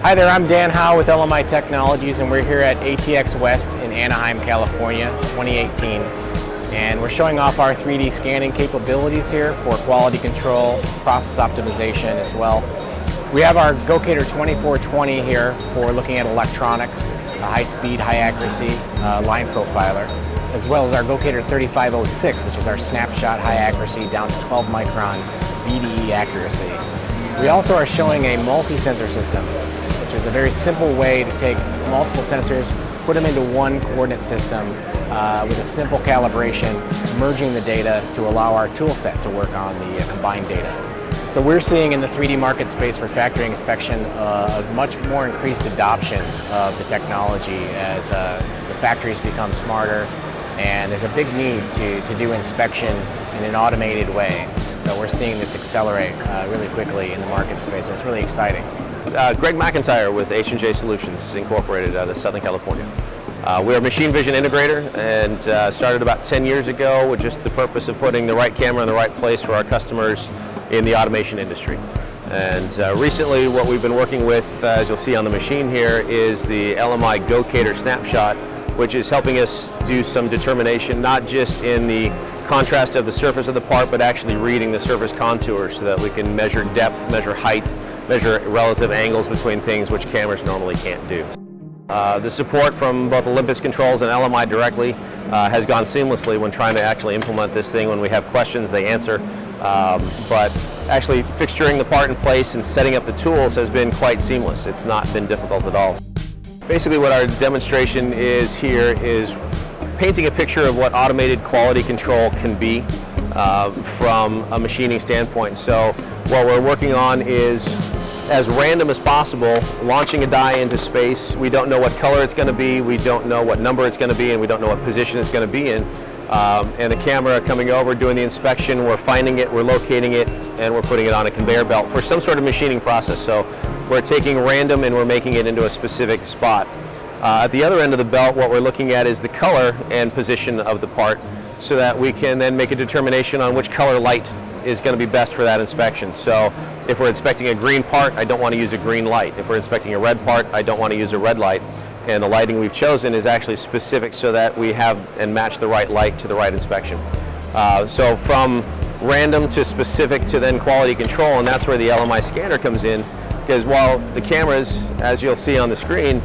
Hi there, I'm Dan Howe with LMI Technologies, and we're here at ATX West in Anaheim, California, 2018. And we're showing off our 3D scanning capabilities here for quality control, process optimization as well. We have our Gocator 2420 here for looking at electronics, high speed, high accuracy line profiler, as well as our Gocator 3506, which is our snapshot high accuracy down to 12 micron VDE accuracy. We also are showing a multi-sensor system, which is a very simple way to take multiple sensors, put them into one coordinate system with a simple calibration, merging the data to allow our tool set to work on the combined data. So we're seeing in the 3D market space for factory inspection a much more increased adoption of the technology as the factories become smarter, and there's a big need to do inspection in an automated way. So we're seeing this accelerate really quickly in the market space, so it's really exciting. Greg McIntyre with HNJ Solutions, Incorporated out of Southern California. We're a machine vision integrator and started about 10 years ago with just the purpose of putting the right camera in the right place for our customers in the automation industry. And recently what we've been working with, as you'll see on the machine here, is the LMI Gocator snapshot, which is helping us do some determination, not just in the contrast of the surface of the part, but actually reading the surface contours so that we can measure depth, measure height, measure relative angles between things which cameras normally can't do. The support from both Olympus Controls and LMI directly has gone seamlessly when trying to actually implement this thing. When we have questions, they answer. But actually fixturing the part in place and setting up the tools has been quite seamless. It's not been difficult at all. Basically what our demonstration is here is painting a picture of what automated quality control can be from a machining standpoint. So what we're working on is, as random as possible, launching a die into space. We don't know what color it's going to be, we don't know what number it's going to be, and we don't know what position it's going to be in. And the camera coming over, doing the inspection, we're finding it, we're locating it, and we're putting it on a conveyor belt for some sort of machining process. So we're taking random and we're making it into a specific spot. At the other end of the belt, what we're looking at is the color and position of the part, so that we can then make a determination on which color light is going to be best for that inspection. So if we're inspecting a green part, I don't want to use a green light. If we're inspecting a red part, I don't want to use a red light. And the lighting we've chosen is actually specific so that we have and match the right light to the right inspection. So from random to specific to then quality control, and that's where the LMI scanner comes in, because while the cameras, as you'll see on the screen,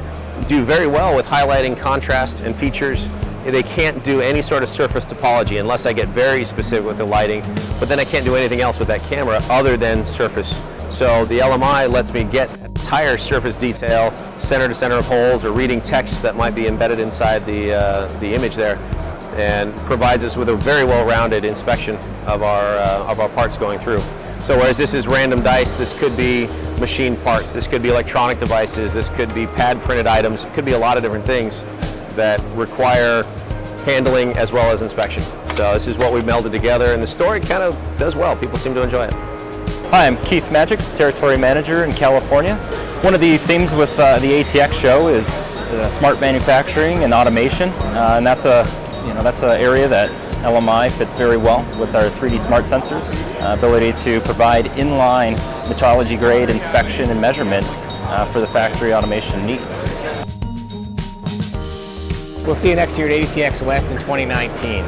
do very well with highlighting contrast and features, they can't do any sort of surface topology unless I get very specific with the lighting, but then I can't do anything else with that camera other than surface. So the LMI lets me get entire surface detail, center to center of holes, or reading text that might be embedded inside the image there, and provides us with a very well-rounded inspection of our parts going through. So whereas this is random dice, this could be machine parts, this could be electronic devices, this could be pad printed items, it could be a lot of different things that require handling as well as inspection. So this is what we've melded together, and the story kind of does well. People seem to enjoy it. Hi, I'm Keith Magic, Territory Manager in California. One of the themes with the ATX show is smart manufacturing and automation, and that's an area that LMI fits very well with our 3D smart sensors, ability to provide inline metrology grade inspection and measurements for the factory automation needs. We'll see you next year at ATX West in 2019.